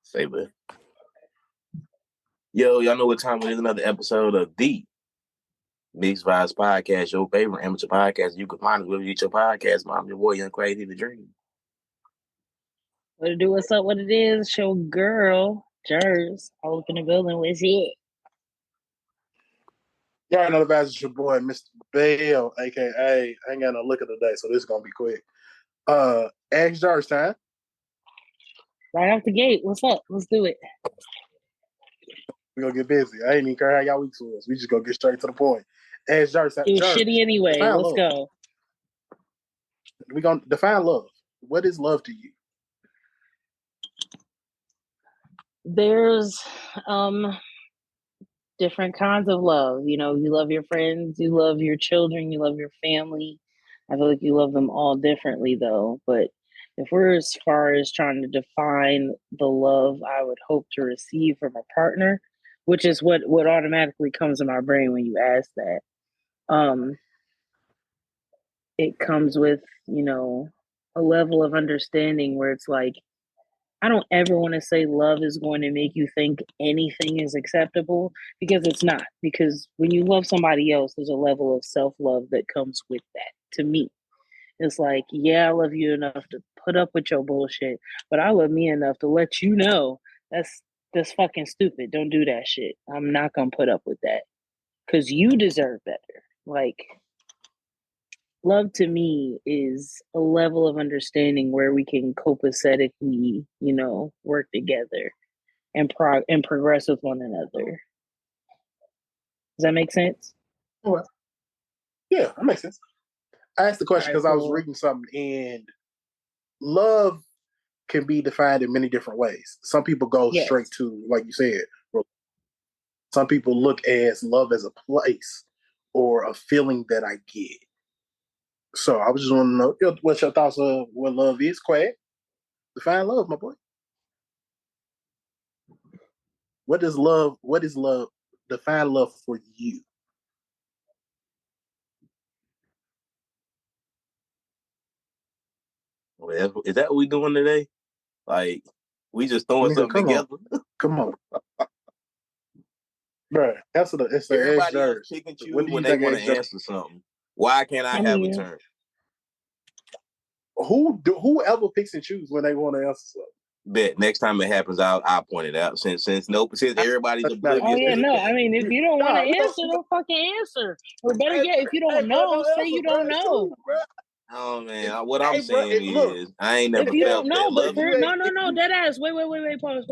Say what? Yo, y'all know what time it is? Another episode of the Mixed Vibes Podcast, your favorite amateur podcast. You can find us wherever you get your podcast. I'm your boy, Young Crazy the Dream. What to do? What's up? What it is? It's your girl, Jers. All up in the building. What's it? Y'all already know the vibes. It's your boy, Mr. Bell, a.k.a. I ain't got no liquor today, so this is going to be quick. Ask Jers time. Right off the gate. What's up? Let's do it. We're going to get busy. I ain't even care how y'all weeks was. We just going to get straight to the point. Ask Jers time. It was shitty anyway. Let's go. We're going to define love. What is love to you? There's different kinds of love. You know, you love your friends, you love your children, you love your family. I feel like you love them all differently though. But if we're as far as trying to define the love I would hope to receive from a partner, which is what automatically comes in my brain when you ask that. It comes with, you know, a level of understanding where it's like, I don't ever want to say love is going to make you think anything is acceptable, because it's not. Because when you love somebody else, there's a level of self-love that comes with that. To me, it's like, yeah, I love you enough to put up with your bullshit, but I love me enough to let you know that's fucking stupid. Don't do that shit. I'm not going to put up with that because you deserve better. Like, love to me is a level of understanding where we can copacetically, you know, work together and progress with one another. Does that make sense? Well, yeah, that makes sense. I asked the question because I was cool. reading something, and love can be defined in many different ways. Some people go straight to, like you said, some people look as love as a place or a feeling that I get. So I was just want to know what your thoughts of what love is, Quag. Define love, my boy. What is love? Define love for you. Well, is that what we doing today? Like, we just throwing something together? Come on. Bro, it's everybody else pick and choose when they want to answer something. Why can't I have a turn? Whoever picks and choose when they want to answer something. Bet next time it happens, I'll point it out. Since everybody's oblivious. Oh yeah, no. I mean, if you don't want to answer, don't fucking answer. Or better yet, if you don't know, say you don't know. Oh man, what I'm saying is, I ain't never. If you don't know, but no, dead ass. Wait. Pause.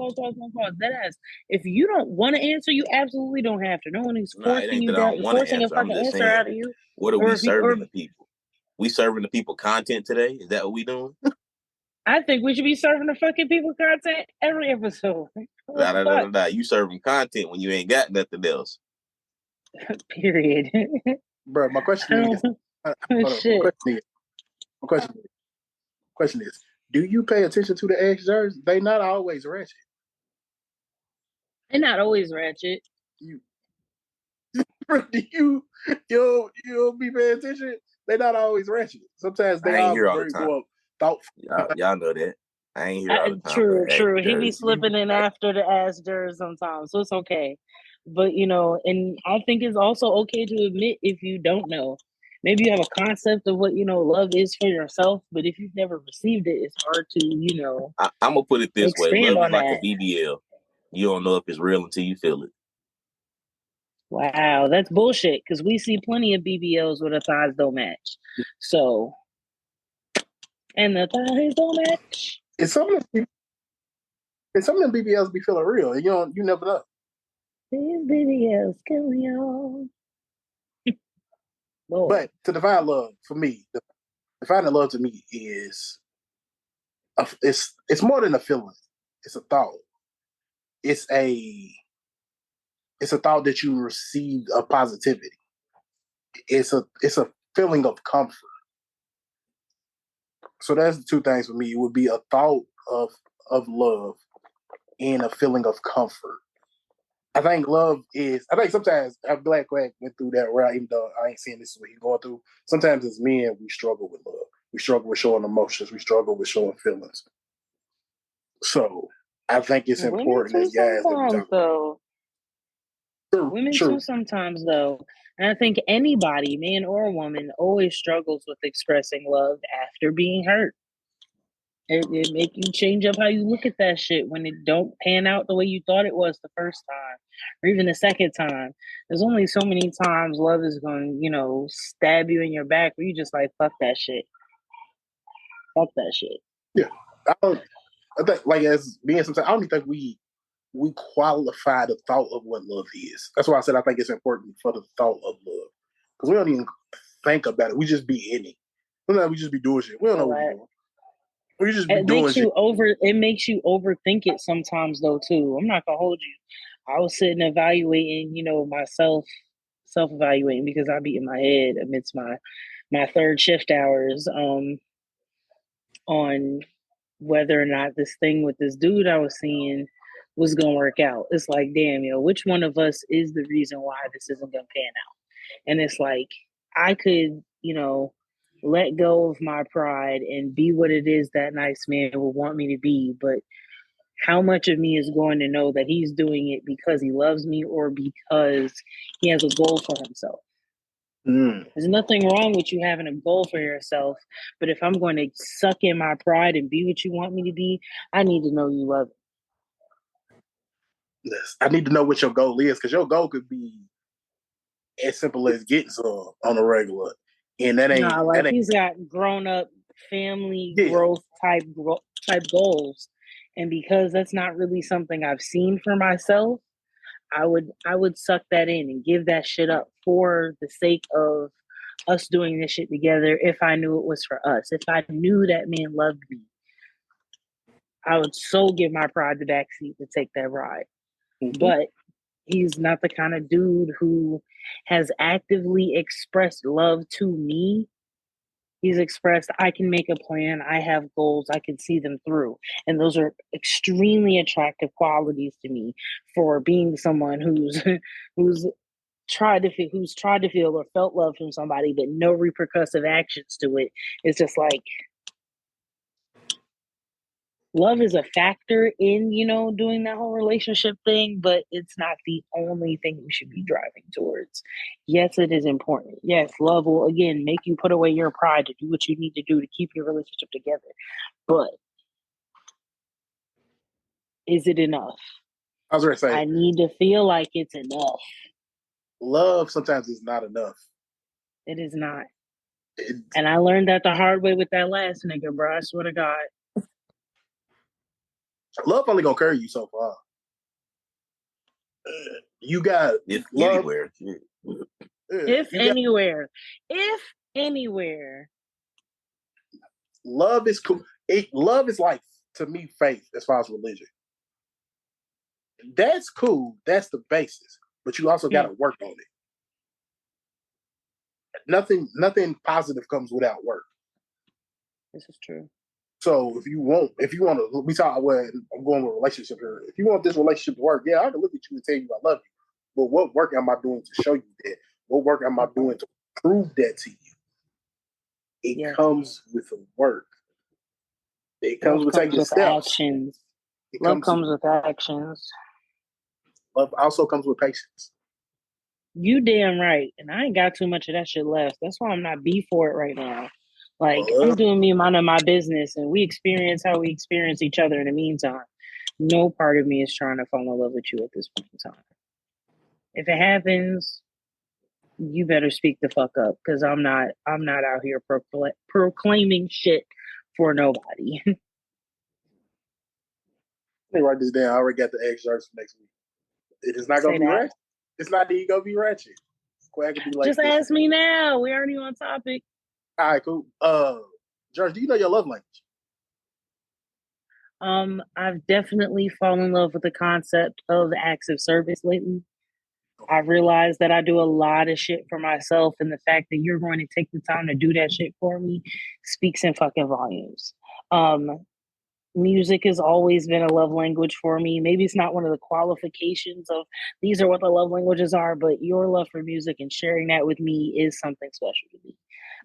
Dead ass. If you don't want to answer, you absolutely don't have to. No one is forcing you down, forcing a fucking answer out of you. What are we serving the people? We serving the people content today? Is that what we doing? I think we should be serving the fucking people content every episode. Nah. You serving content when you ain't got nothing else. Period. Bro, my question is. My question is, do you pay attention to the ex-jers? They not always ratchet. They're not always ratchet. You be paying attention? They're not always ratchet. Sometimes they are very more thoughtful. Y'all know that. I ain't here all the time. True. He be slipping in after the ass jers sometimes, so it's okay. But, you know, and I think it's also okay to admit if you don't know. Maybe you have a concept of what, you know, love is for yourself, but if you've never received it, it's hard to, you know. I'm going to put it this way. Love is like a BBL. You don't know if it's real until you feel it. Wow, that's bullshit, because we see plenty of BBLs where the thighs don't match. So, and the thighs don't match. It's some of them BBLs be feeling real. You never know. These BBLs kill me all. But to define love for me, defining love to me is it's more than a feeling. It's a thought. It's a thought that you received of positivity. It's a feeling of comfort. So that's the two things for me. It would be a thought of love and a feeling of comfort. I think sometimes Black Quack went through that route, even though I ain't saying this is what he's going through. Sometimes as men, we struggle with love. We struggle with showing emotions. We struggle with showing feelings. So I think it's Women important too as guys that we sometimes talk though. about. Women True. too sometimes though. And I think anybody, man or woman, always struggles with expressing love after being hurt. It make you change up how you look at that shit when it don't pan out the way you thought it was the first time, or even the second time. There's only so many times love is going, stab you in your back where you just like, fuck that shit. Fuck that shit. Yeah. I think, like, as being sometimes, I don't even think we qualify the thought of what love is. That's why I said I think it's important for the thought of love. Because we don't even think about it. We just be in it. Sometimes we just be doing shit. We don't know what we're doing. We just be doing shit. It makes you overthink it sometimes though too. I'm not gonna hold you. I was sitting evaluating, myself, self-evaluating because I be in my head amidst my third shift hours, on whether or not this thing with this dude I was seeing was gonna work out. It's like, damn, which one of us is the reason why this isn't gonna pan out? And it's like I could, let go of my pride and be what it is that nice man would want me to be, but how much of me is going to know that he's doing it because he loves me or because he has a goal for himself? There's nothing wrong with you having a goal for yourself, but if I'm going to suck in my pride and be what you want me to be, I need to know you love me. Yes. I need to know what your goal is, because your goal could be as simple as getting some on a regular, and that ain't. He's got grown up family growth type goals, and because that's not really something I've seen for myself, I would suck that in and give that shit up for the sake of us doing this shit together. If I knew it was for us, if I knew that man loved me, I would so give my pride the backseat to take that ride. Mm-hmm. But he's not the kind of dude who has actively expressed love to me. He's expressed, I can make a plan, I have goals, I can see them through. And those are extremely attractive qualities to me for being someone who's tried to feel or felt love from somebody, but no repercussive actions to it. It's just like, love is a factor in, doing that whole relationship thing, but it's not the only thing we should be driving towards. Yes, it is important. Yes, love will, again, make you put away your pride to do what you need to do to keep your relationship together. But is it enough? I was going to say, I need to feel like it's enough. Love sometimes is not enough. It is not. And I learned that the hard way with that last nigga, bro. I swear to God. Love only gonna carry you so far. You got love anywhere. If anywhere. Love is cool. Love is like, to me, faith as far as religion. That's cool. That's the basis. But you also got to work on it. Nothing positive comes without work. This is true. So if you want to, we talk. Well, I'm going with a relationship here. If you want this relationship to work, yeah, I can look at you and tell you I love you. But what work am I doing to show you that? What work am I doing to prove that to you? It comes with work. It comes with taking steps. Actions. Love comes with actions. Love also comes with patience. You damn right. And I ain't got too much of that shit left. That's why I'm not beef for it right now. Like, I'm doing me minding my business, and we experience how we experience each other in the meantime. No part of me is trying to fall in love with you at this point in time. If it happens, you better speak the fuck up, because I'm not out here proclaiming shit for nobody. Let me write this down. I already got the egg sharks for next week. It is not gonna be ratchet. It's not even gonna be ratchet. Quag be like, just ask me now. We already on topic. All right, cool. George, do you know your love language? I've definitely fallen in love with the concept of acts of service lately. I realized that I do a lot of shit for myself, and the fact that you're going to take the time to do that shit for me speaks in fucking volumes. Music has always been a love language for me. Maybe it's not one of the qualifications of these are what the love languages are, but your love for music and sharing that with me is something special to me.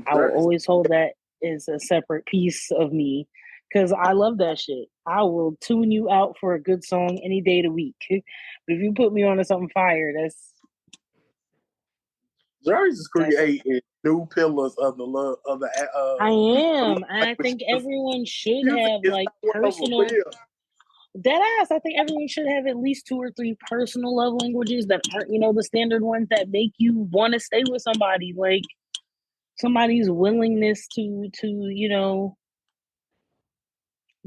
I will always hold that as a separate piece of me, Because I love that shit. I will tune you out for a good song any day of the week. But if you put me on to something fire, that's Jerry's is creating new pillars of the love of the. I am. I think everyone should have like personal. Dead ass. I think everyone should have at least 2 or 3 personal love languages that aren't, the standard ones that make you want to stay with somebody. Like somebody's willingness to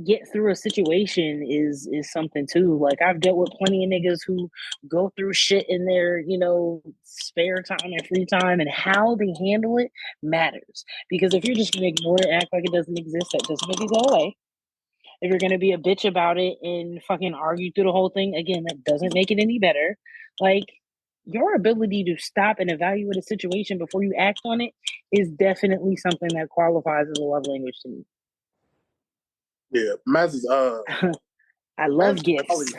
get through a situation is something too. Like I've dealt with plenty of niggas who go through shit in their, spare time and free time, and how they handle it matters. Because if you're just gonna ignore it, act like it doesn't exist, that doesn't make it go away. If you're gonna be a bitch about it and fucking argue through the whole thing, again, that doesn't make it any better. Like your ability to stop and evaluate a situation before you act on it is definitely something that qualifies as a love language to me. Yeah, Maz is I love gifts.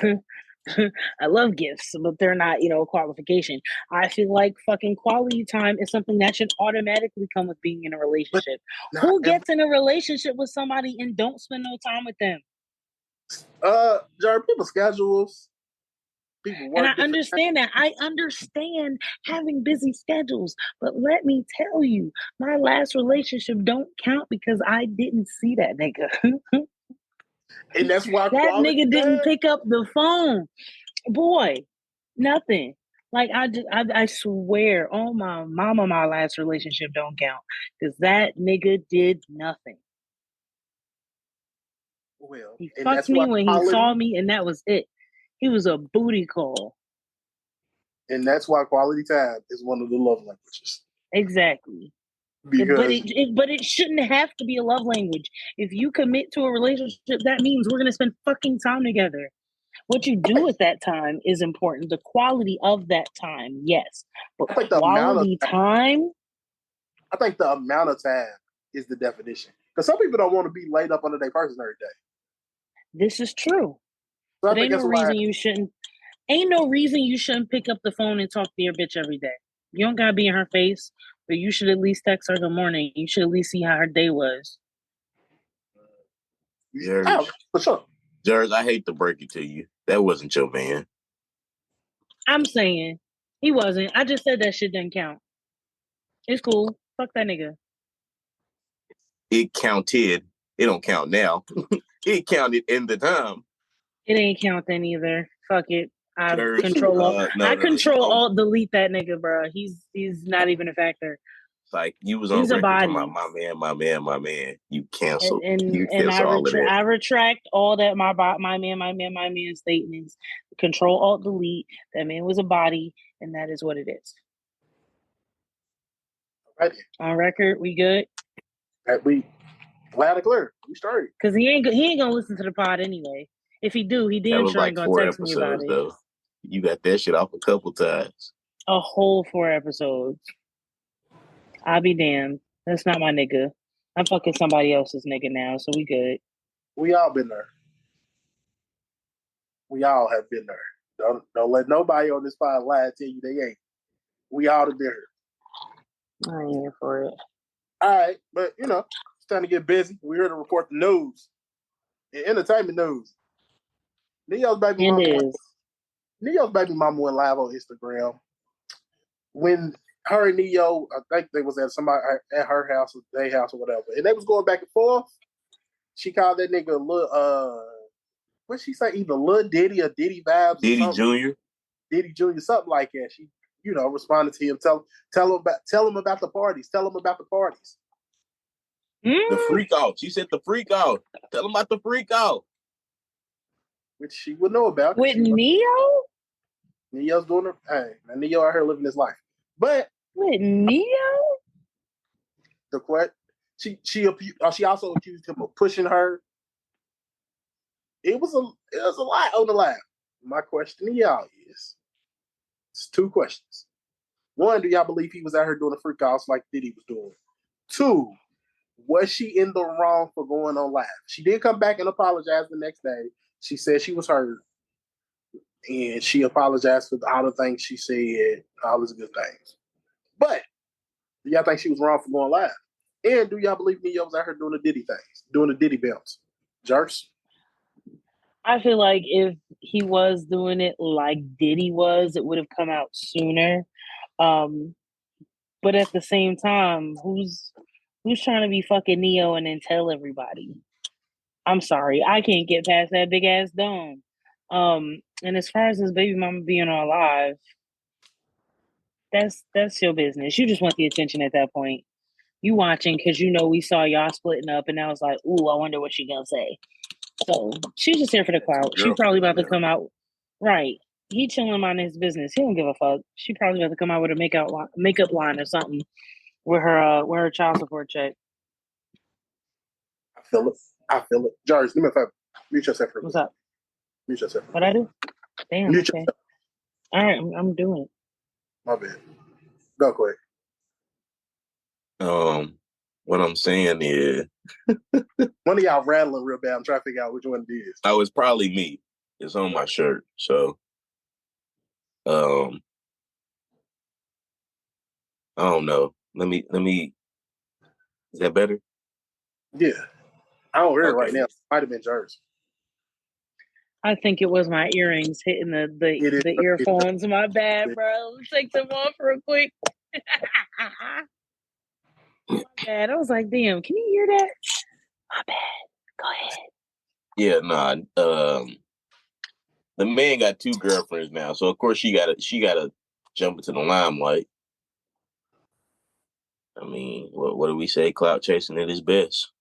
I love gifts, but they're not, a qualification. I feel like fucking quality time is something that should automatically come with being in a relationship. Who gets in a relationship with somebody and don't spend no time with them? Jared, people's schedules. People work. And I understand that. I understand having busy schedules, but let me tell you, my last relationship don't count because I didn't see that nigga. And that's why that nigga didn't pick up the phone. Boy, nothing. Like I swear, oh my mama, my last relationship don't count because that nigga did nothing. Well, he fucked me when he saw me, and that was it. He was a booty call. And that's why quality time is one of the love languages. Exactly. Because but it shouldn't have to be a love language. If you commit to a relationship, that means we're gonna spend fucking time together. What you do at that time is important. The quality of that time, yes. But quality time? I think the amount of time is the definition. Because some people don't want to be laid up under their person every day. This is true. So but ain't no reason you shouldn't pick up the phone and talk to your bitch every day. You don't gotta be in her face, but you should at least text her good morning. You should at least see how her day was. Jerry, for sure. Jerry, I hate to break it to you. That wasn't your man. I'm saying he wasn't. I just said that shit didn't count. It's cool. Fuck that nigga. It counted. It don't count now. It counted in the time. It ain't count then either. Fuck it. I control alt delete that nigga, bro. He's not even a factor. It's like you was on record talking about my man. You canceled. I retract all that my man statements. Control alt delete. That man was a body, and that is what it is. Right. On record, we good. We loud and clear. We straight. Because he ain't gonna listen to the pod anyway. If he do, he damn sure ain't gonna text me about it. Though. You got that shit off a couple times. A whole 4 episodes. I'll be damned. That's not my nigga. I'm fucking somebody else's nigga now, so we good. We all been there. We all have been there. Don't let nobody on this pod lie and tell you they ain't. We all have been here. I ain't here for it. All right, but it's time to get busy. We're here to report the news. Entertainment news. Neo's baby mama went live on Instagram. When her and Neo, I think they was at somebody at her house or their house or whatever, and they was going back and forth. She called that nigga what'd she say? Either Lil Diddy or Diddy Vibes. Diddy Jr. Diddy Jr. Something like that. She, responded to him, tell him about the parties. Tell him about the parties. The freak out. She said the freak out. Tell him about the freak out. Which she would know about. With Neo? Neo's doing her. Hey, now Neo out here living his life. But with Neo? The question. She also accused him of pushing her. It was a lot on the line. My question to y'all is, it's 2 questions. 1, do y'all believe he was out here doing a freak outs like Diddy was doing? 2, was she in the wrong for going on live? She did come back and apologize the next day. She said she was hurt. And she apologized for all the things she said, all those good things. But do y'all think she was wrong for going live? And do y'all believe Neo was out here doing the Diddy things, doing the Diddy bounce? Jerks? I feel like if he was doing it like Diddy was, it would have come out sooner. But at the same time, who's trying to be fucking Neo and then tell everybody? I'm sorry, I can't get past that big ass dome. And as far as his baby mama being alive, that's your business. You just want the attention at that point. You watching because you know we saw y'all splitting up, and I was like, ooh, I wonder what she gonna say. So she's just here for the clout. She probably about to come out. Right. He chilling on his business. He don't give a fuck. She probably about to come out with a makeup line or something with her child support check. I feel it. Jarvis, do me a favor. Mute yourself for a What's up? Mute yourself. What I do? Damn. Mute Okay. All right, I'm doing it. My bad. Go quick. What I'm saying is, one of y'all rattling real bad. I'm trying to figure out which one it is. Oh, it's probably me. It's on my shirt. So, I don't know. Let me. Is that better? Yeah, I don't hear it right now. It might have been Jerks. I think it was my earrings hitting the earphones. My bad, bro. Let's take them off real quick. My bad. I was like, damn, can you hear that? My bad. Go ahead. Yeah, nah. The man got 2 girlfriends now, so of course she gotta jump into the limelight. I mean, what do we say? Clout chasing at his best.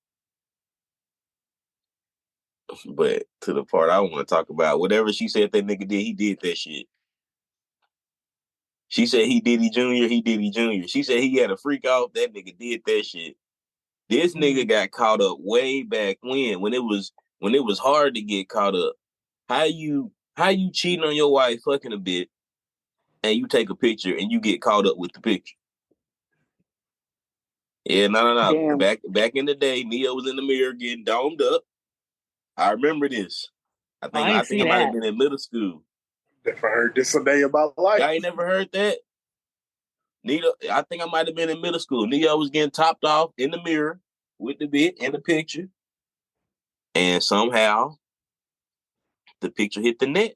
But to the part I want to talk about, whatever she said that nigga did, he did that shit. She said he Diddy Jr. She said he had a freak off. That nigga did that shit. This nigga got caught up way back when it was hard to get caught up. How you cheating on your wife, fucking a bit, and you take a picture and you get caught up with the picture? Yeah, no. Damn. Back in the day, Neo was in the mirror getting domed up. I remember this. I think I might have been in middle school. Never heard this a day of my life. I ain't never heard that. Neo, I think I might have been in middle school. Neo was getting topped off in the mirror with the bit and the picture. And somehow the picture hit the net.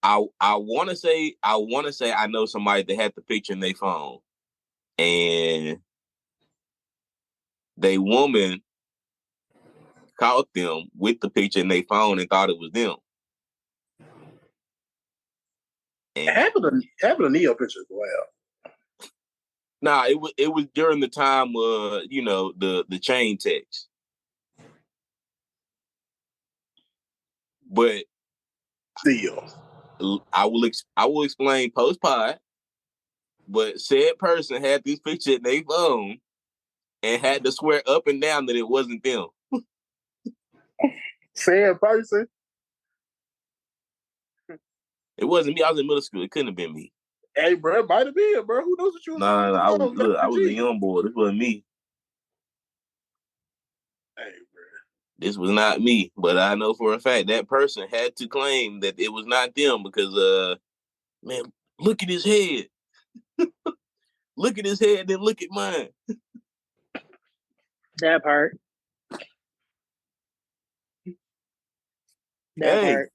I wanna say I know somebody that had the picture in their phone. And they woman caught them with the picture in their phone and thought it was them. And happened to Neo picture as well. Nah, it was during the time the chain text. But still, I will explain post pod. But said person had this picture in their phone and had to swear up and down that it wasn't them. Said person. It wasn't me. I was in middle school. It couldn't have been me. Hey, bro, it might have been, bro. Who knows what you was doing? I was a young boy. This wasn't me. Hey, bro. This was not me. But I know for a fact that person had to claim that it was not them because, man, look at his head. Look at his head, then look at mine. That part. That part.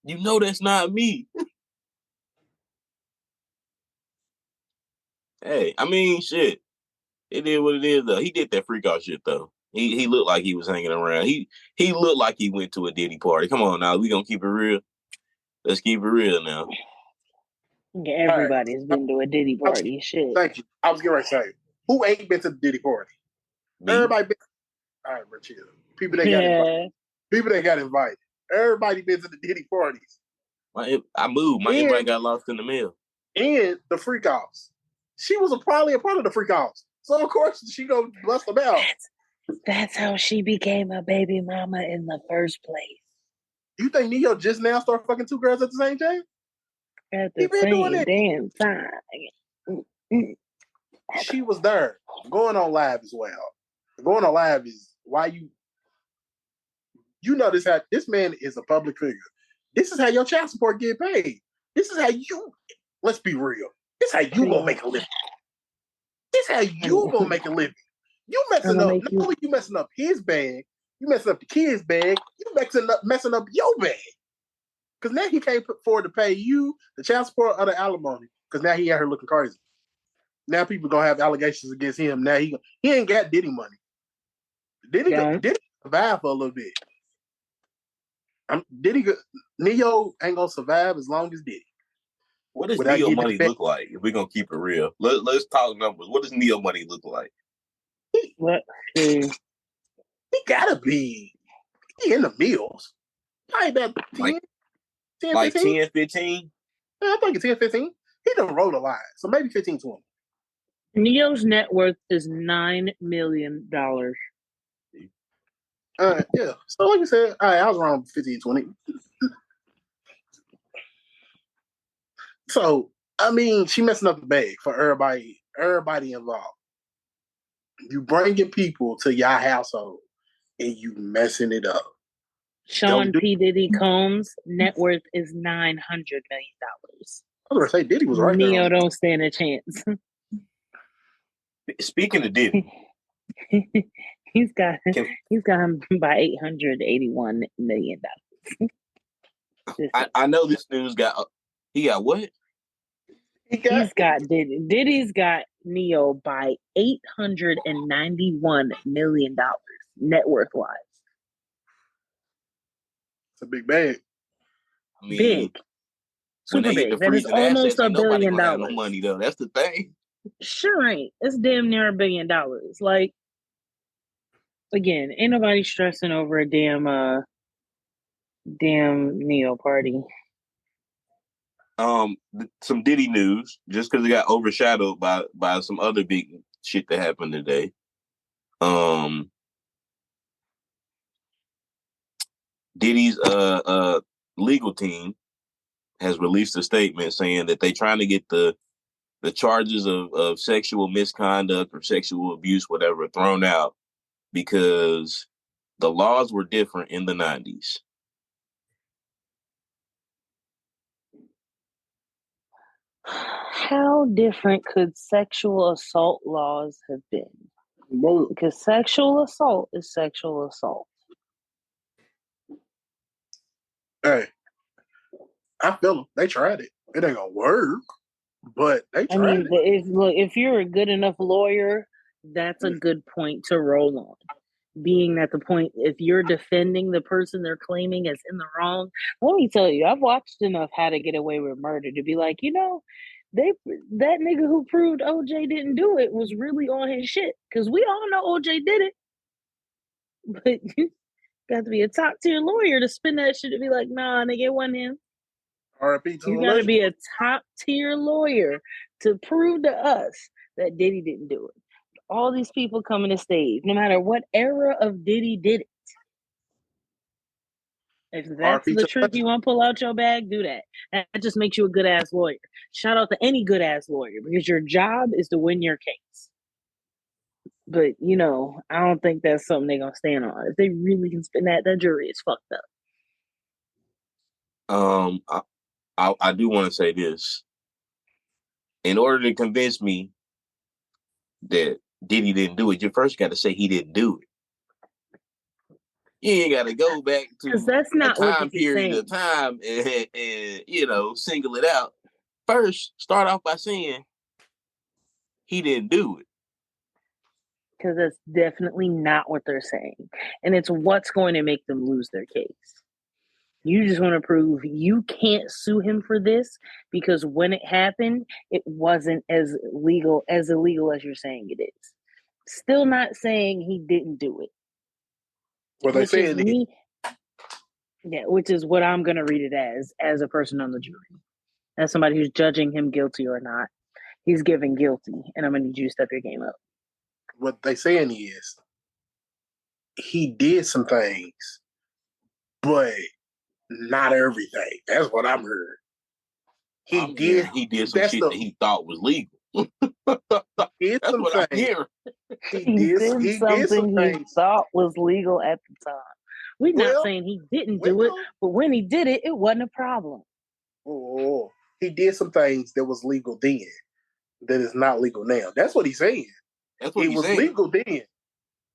You know that's not me. Hey, I mean, shit. It is what it is, though. He did that freak out shit, though. He looked like he was hanging around. He looked like he went to a Diddy party. Come on now, we gonna keep it real. Let's keep it real now. Yeah, everybody's been to a Diddy party. Shit. Thank you. I was getting ready to say, who ain't been to the Diddy party? Me. Everybody been. All right, bro, chill. People that got invited. People that got invited. Everybody been to the Diddy parties. I moved. My invite got lost in the mail. And the freak offs. She was probably a part of the freak offs. So of course she gonna bust them out. That's how she became a baby mama in the first place. You think Neo just now started fucking 2 girls at the same time? At the same damn time. She was there. Going on live as well. Going on live is why you know this man is a public figure. This is how your child support get paid. This is how let's be real. This is how you gonna make a living. This is how you gonna make a living. You messing up. Not only you messing up his bag, you messing up the kid's bag. You messing up your bag. Because now he can't afford to pay you the child support or the alimony. Because now he out here looking crazy. Now people gonna have allegations against him. Now he ain't got Diddy money. Diddy survive for a little bit. Neo ain't gonna survive as long as Diddy. What does Neo money look like? If we're gonna keep it real, let's talk numbers. What does Neo money look like? He gotta be in the meals. Probably about 10, 10 like 15? 10, 15? Yeah, I think it's 10, 15. He done rolled a lot, so maybe 15, 20. Neo's net worth is $9 million. Yeah. So like you said, I was around 15, 20. So I mean, she messing up the bag for everybody involved. You bringing people to your household and you messing it up. Sean P. Diddy Combs' net worth is $900 million. I was gonna say Diddy was right there. Neo don't stand a chance. Speaking of Diddy, he's got him by $881 million. I know this news he got what? He's got Diddy. Diddy's got Neo by $891 million net worth wise. It's a big bag. I mean, big. Super big. That is almost $1 billion. No money though. That's the thing. Sure ain't. It's damn near $1 billion. Like, again, ain't nobody stressing over a damn Neo party. Some Diddy news, just because it got overshadowed by some other big shit that happened today. Diddy's legal team has released a statement saying that they trying to get the charges of sexual misconduct or sexual abuse, whatever, thrown out because the laws were different in the 90s. How different could sexual assault laws have been? Because sexual assault is sexual assault. Hey, I feel them. They tried it. It ain't gonna work, but they tried it. If you're a good enough lawyer, that's a good point to roll on. Being at the point, if you're defending the person they're claiming is in the wrong, let me tell you, I've watched enough How to Get Away with Murder to be like, that nigga who proved OJ didn't do it was really on his shit. Because we all know OJ did it. But you got to be a top tier lawyer to spin that shit to be like, nah, nigga, it wasn't him. You got to be a top tier lawyer to prove to us that Diddy didn't do it. All these people coming to stage, no matter what era of Diddy did it. If that's the truth you want to pull out your bag, do that. That just makes you a good ass lawyer. Shout out to any good ass lawyer because your job is to win your case. But I don't think that's something they're gonna stand on. If they really can spin that jury is fucked up. I do want to say this. In order to convince me that Diddy didn't do it, you first got to say he didn't do it. You ain't got to go back to that's not a time period of time and single it out. First, start off by saying he didn't do it. Because that's definitely not what they're saying. And it's what's going to make them lose their case. You just want to prove you can't sue him for this because when it happened, it wasn't as illegal as you're saying it is. Still not saying he didn't do it. Well, they saying which is what I'm going to read it as a person on the jury. As somebody who's judging him guilty or not. He's giving guilty, and I'm going to need you to step your game up. What they saying is he did some things, but not everything. That's what I'm hearing. He did some shit that he thought was legal. That's what I'm hearing. He did something he thought was legal at the time. We're not saying he didn't do it, but when he did it, it wasn't a problem. Oh, he did some things that was legal then that is not legal now. That's what he's saying. It was legal then.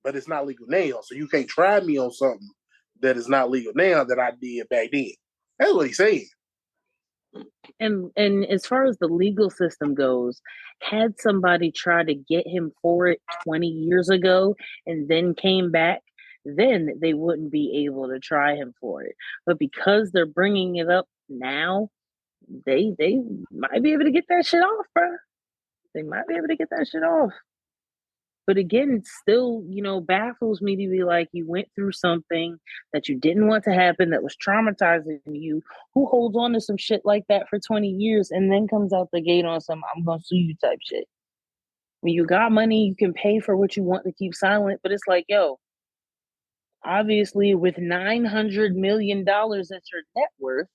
but it's not legal now. So you can't try me on something that is not legal now that I did back then. That's what he's saying. And as far as the legal system goes, had somebody tried to get him for it 20 years ago and then came back, then they wouldn't be able to try him for it. But because they're bringing it up now, they might be able to get that shit off, bro. They might be able to get that shit off. But again, it still, baffles me to be like, you went through something that you didn't want to happen, that was traumatizing you. Who holds on to some shit like that for 20 years and then comes out the gate on some I'm going to sue you type shit? When you got money, you can pay for what you want to keep silent. But it's like, yo, obviously with $900 million that's your net worth,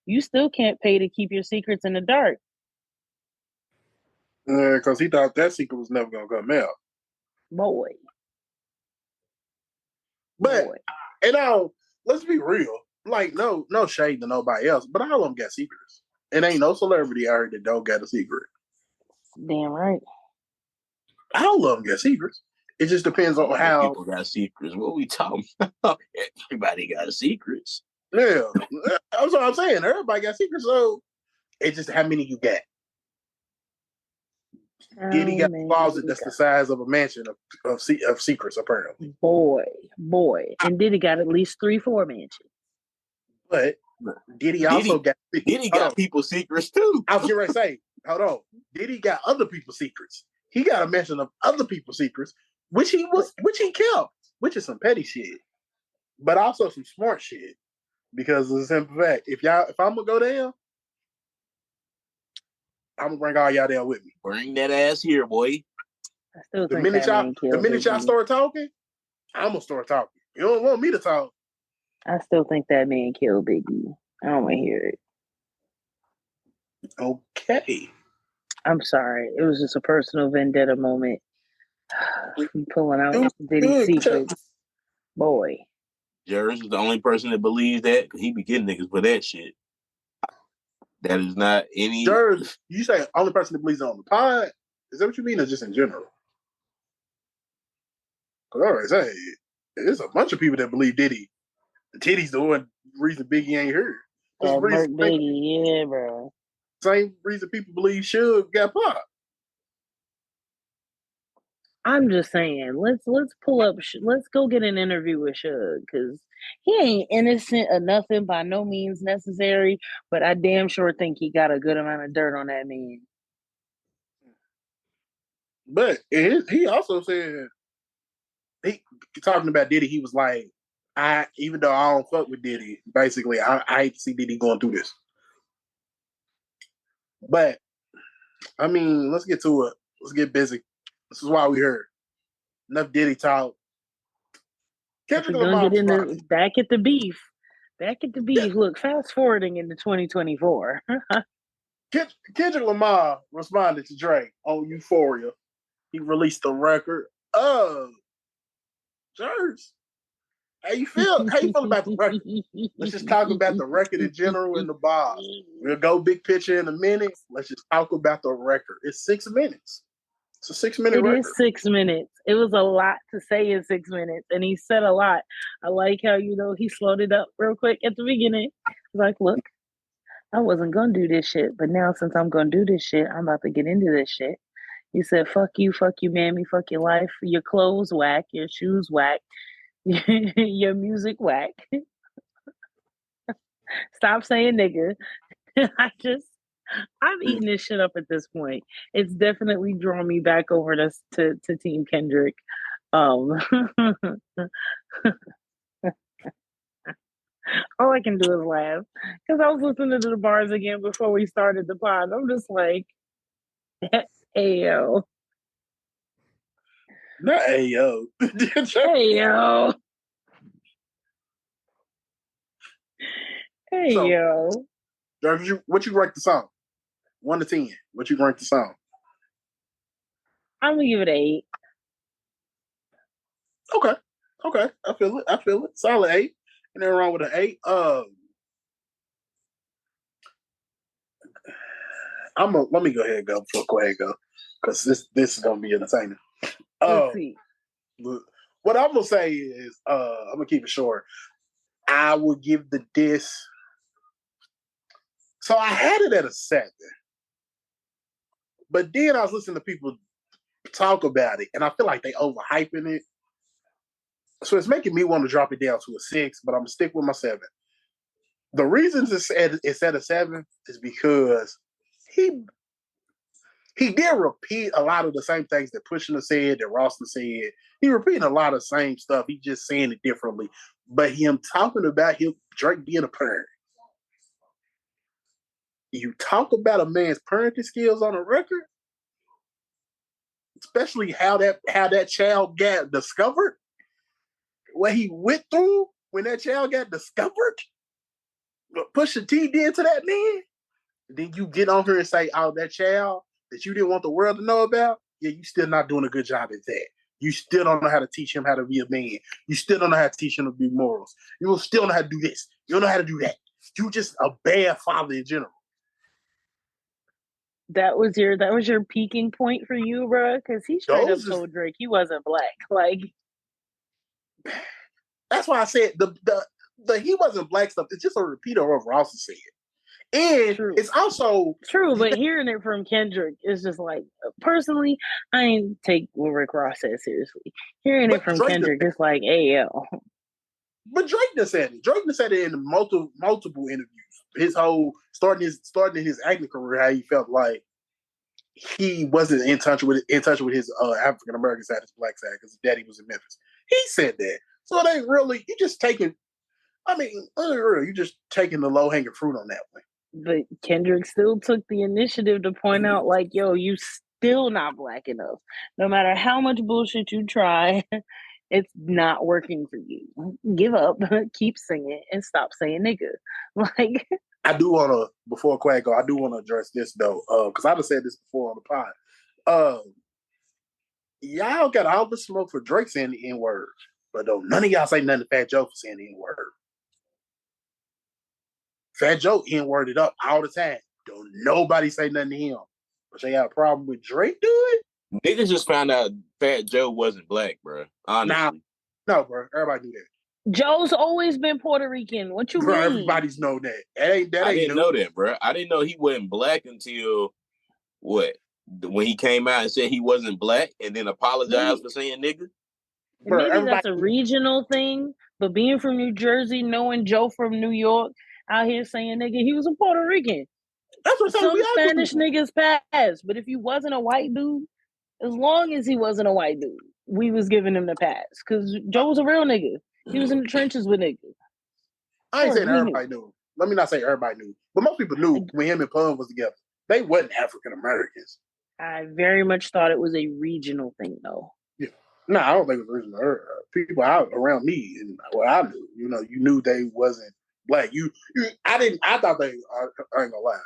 you still can't pay to keep your secrets in the dark. Because he thought that secret was never going to come out. Boy. But, let's be real. Like, no shade to nobody else, but all of them got secrets. And ain't no celebrity out here that don't got a secret. Damn right. All of them got secrets. It just depends on how people got secrets. What we talking about? Everybody got secrets. Yeah, that's what I'm saying. Everybody got secrets, so it's just how many you got. Diddy got a closet that's the size of a mansion of secrets, apparently. Boy. And Diddy got at least 3-4 mansions. But Diddy also got people's secrets too. I was getting ready to say, hold on. Diddy got other people's secrets. He got a mention of other people's secrets, which he kept, which is some petty shit, but also some smart shit. Because of the simple fact, if I'm gonna go down, I'm gonna bring all y'all down with me. Bring that ass here, boy. I still the minute y'all start talking, I'm gonna start talking. You don't want me to talk. I still think that man killed Biggie. I don't want to hear it. Okay. I'm sorry. It was just a personal vendetta moment. Pulling out Diddy's secrets. Boy. Jerry's is the only person that believes that, because he be getting niggas for that shit. That is not any. Jerry, you say only person that believes it on the pod? Is that what you mean, or just in general? Because I already say, there's a bunch of people that believe Diddy. Diddy's the one reason Biggie ain't here. Biggie, yeah, bro. Same reason people believe Suge got popped. I'm just saying, let's pull up. Let's go get an interview with Suge, because he ain't innocent of nothing by no means necessary. But I damn sure think he got a good amount of dirt on that man. But he also said, he talking about Diddy, he was like, even though I don't fuck with Diddy, basically, I hate to see Diddy going through this. But I mean, let's get to it. Let's get busy. This is why we're here. Enough Diddy talk. Kendrick Lamar back at the beef. Yeah. Look, fast forwarding into 2024. Kendrick Lamar responded to Drake on Euphoria. He released a record. Jers, how you feel about the record? Let's just talk about the record in general and the bars. We'll go big picture in a minute. Let's just talk about the record. It's 6 minutes. It's a 6-minute record. It is 6 minutes. It was a lot to say in 6 minutes, and he said a lot. I like how, he slowed it up real quick at the beginning. Like, look, I wasn't going to do this shit, but now since I'm going to do this shit, I'm about to get into this shit. He said, fuck you, mammy, fuck your life, your clothes whack, your shoes whack, your music whack. Stop saying nigga. I'm eating this shit up at this point. It's definitely drawn me back over to Team Kendrick. All I can do is laugh, because I was listening to the bars again before we started the pod. I'm just like, ayo. Not ayo. Ayo. Ayo. So, what you rank the song? 1 to 10. What you rank the song? I'm gonna give it 8. Okay. I feel it. Solid 8. And then wrong with an 8. Let me go ahead and go before go ahead and go, because this is gonna be entertaining. Let's see. What I'm gonna say is, I'm gonna keep it short. I would give the diss. So I had it at a 7, but then I was listening to people talk about it, and I feel like they overhyping it. So it's making me want to drop it down to a 6, but I'm gonna stick with my 7. The reasons it's at a 7 is because he did repeat a lot of the same things that Pushner said, that Roston said. He repeating a lot of the same stuff. He just saying it differently. But him talking about Drake being a parent. You talk about a man's parenting skills on a record, especially how that child got discovered, what he went through when that child got discovered, what Pusha T did to that man. Then you get on here and say, "Oh, that child that you didn't want the world to know about, yeah, you still not doing a good job at that. You still don't know how to teach him how to be a man. You still don't know how to teach him to be morals. You still don't know how to do this. You don't know how to do that. You just a bad father in general." That was your peaking point for you, bro? Because he straight up told Drake he wasn't black. Like, that's why I said the he wasn't black stuff. It's just a repeat of what Ross said. And true. It's also true, but hearing it from Kendrick is just like, personally, I ain't take what Rick Ross said seriously. Hearing it from Drake Kendrick, it's like, hey, yo. But Drake done said it. Drake done said it in multiple interviews. His whole starting his acting career, how he felt like he wasn't in touch with his African American side, his black side, because his daddy was in Memphis. He said that. So it ain't really, you just taking, you just taking the low hanging fruit on that one. But Kendrick still took the initiative to point out, like, yo, you still not black enough. No matter how much bullshit you try, it's not working for you. Give up, keep singing, and stop saying nigga. Like, I do want to, before Quag go, I do want to address this though, because I've said this before on the pod. Y'all got all the smoke for Drake saying the N-word, but don't none of y'all say nothing to Fat Joe for saying the N-word. Fat Joe N-worded up all the time. Don't nobody say nothing to him. But they got a problem with Drake doing? Niggas just found out Fat Joe wasn't black, bro. Honestly. No, bro. Everybody knew that. Joe's always been Puerto Rican. What you mean? Everybody's know that. I didn't know that, bro. I didn't know he wasn't black until what? When he came out and said he wasn't black and then apologized for saying nigga? Maybe that's a regional thing, but being from New Jersey, knowing Joe from New York, out here saying nigga, he was a Puerto Rican. That's what some Spanish niggas pass, but if he wasn't a white dude, as long as he wasn't a white dude, we was giving him the pass. Because Joe was a real nigga. He was in the trenches with niggas. I ain't saying everybody knew. Let me not say everybody knew. But most people knew when him and Pun was together. They wasn't African Americans. I very much thought it was a regional thing, though. Yeah. No, I don't think it was regional. People out around me and what I knew, you knew they wasn't black. I thought they, I ain't gonna lie.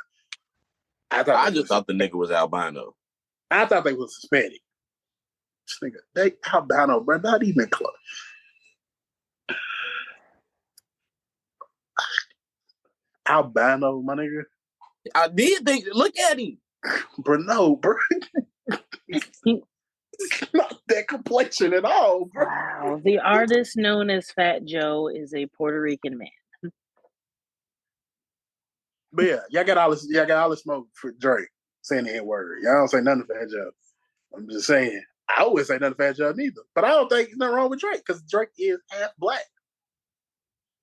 I just thought the nigga was albino. I thought they was Hispanic. This nigga, they albino, bro. Not even close. Albino, my nigga. I did think. Look at him, bro. No, bro. Not that complexion at all, bro. Wow. The artist known as Fat Joe is a Puerto Rican man. But yeah, y'all got all this smoke for Drake saying the N-word. Y'all don't say nothing to Fat Joe. I'm just saying. I always say nothing to Fat Joe neither. But I don't think there's nothing wrong with Drake because Drake is half black.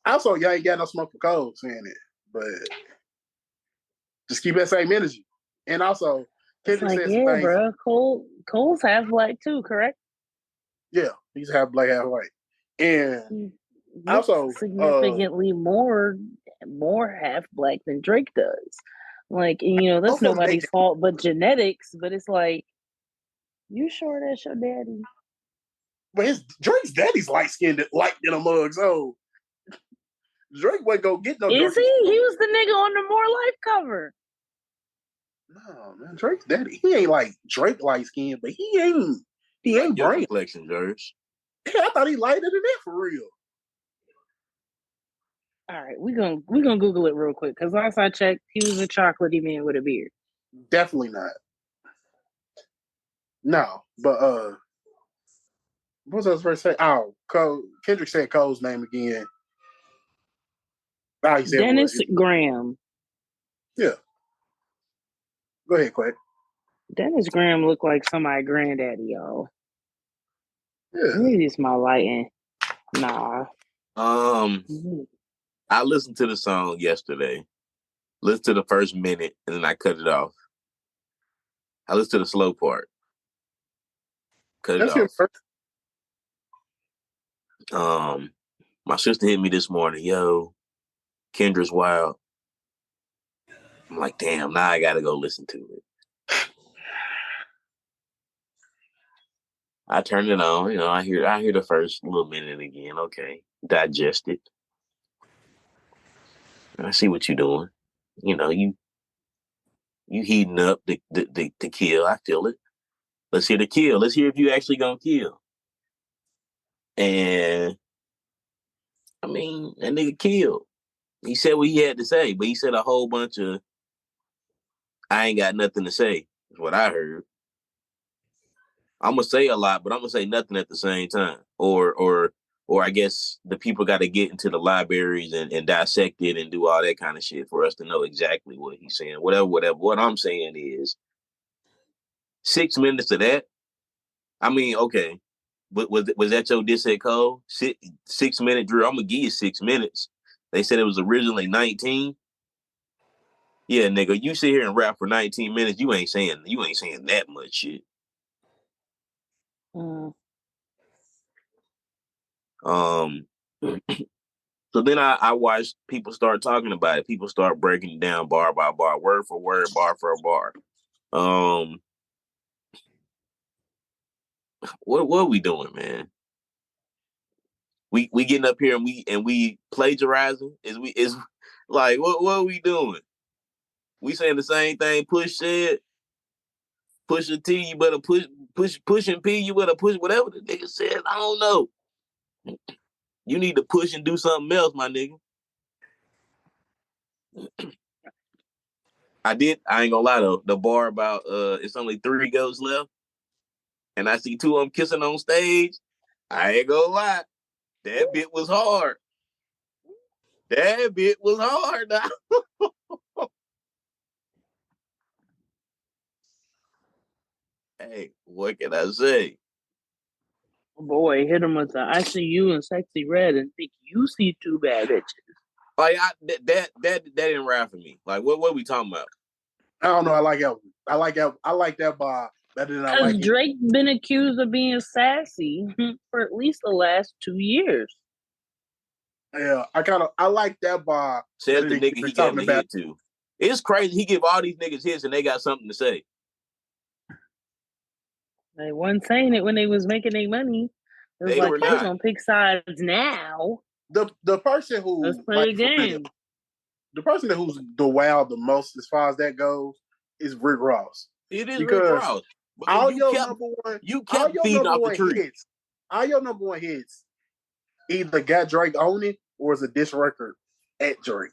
Also, y'all ain't got no smoke for Cole saying it. But just keep that same energy. And also, Kendrick says yeah, bro. Cole's half black too, correct? Yeah, he's half black, half white. And also significantly more half black than Drake does. Like, that's nobody's fault but genetics, but it's like, you sure that's your daddy? But Drake's daddy's light-skinned like in a mug, so Drake wasn't gonna get no. Is he? He was the nigga on the More Life cover. No, man, Drake's daddy. He ain't like Drake light skin, but he ain't brain complexion, George. Yeah, I thought he lighter than that for real. All right, we gonna Google it real quick because last I checked, he was a chocolatey man with a beard. Definitely not. No, but What was I supposed to say? Oh, Kendrick said Cole's name again. He said Dennis what? Graham. Yeah. Go ahead, Quack. Dennis Graham looked like somebody's granddaddy, y'all. Yeah. Maybe it's my lighting. Nah. I listened to the song yesterday. Listened to the first minute and then I cut it off. I listened to the slow part. Cut it off. My sister hit me this morning. Yo, Kendra's wild. I'm like, damn, now I gotta go listen to it. I turned it on, I hear the first little minute again. Okay. Digest it. I see what you're doing. You heating up the kill. I feel it. Let's hear the kill. Let's hear if you actually gonna kill. And I mean, that nigga killed. He said what he had to say, but he said a whole bunch of I ain't got nothing to say, is what I heard. I'm gonna say a lot, but I'm gonna say nothing at the same time. Or I guess the people got to get into the libraries and dissect it and do all that kind of shit for us to know exactly what he's saying. Whatever. What I'm saying is 6 minutes of that. I mean, okay, but was that your diss at Cole? 6 minute drill. I'm gonna give you 6 minutes. They said it was originally 19. Yeah, nigga, you sit here and rap for 19 minutes. You ain't saying that much shit. So then I watched people start talking about it. People start breaking it down bar by bar, word for word, bar for bar. What are we doing, man? We getting up here and we plagiarizing? Is like what are we doing? We saying the same thing Push said. Pusha T, you better push and P, you better push whatever the nigga said. I don't know. You need to push and do something else, my nigga. I ain't gonna lie though. The bar about it's only 3 goats left, and I see 2 of them kissing on stage. I ain't gonna lie. That bit was hard. That bit was hard. Hey, what can I say? Boy, hit him with the I see you in sexy red and think you see 2 bad bitches. Like that didn't rap for me. Like what are we talking about? I don't know. I like that bar better than I like it. Drake been accused of being sassy for at least the last 2 years. Yeah, I like that bar. Says the nigga he gave him a hit to. It's crazy. He give all these niggas hits and they got something to say. They wasn't saying it when they was making their money. It was like, we're gonna pick sides now. The person who let's play a game. The person who's the wow the most as far as that goes is Rick Ross. It is Rick Ross. All your number one hits. All your number one hits either got Drake on it or is a diss record at Drake.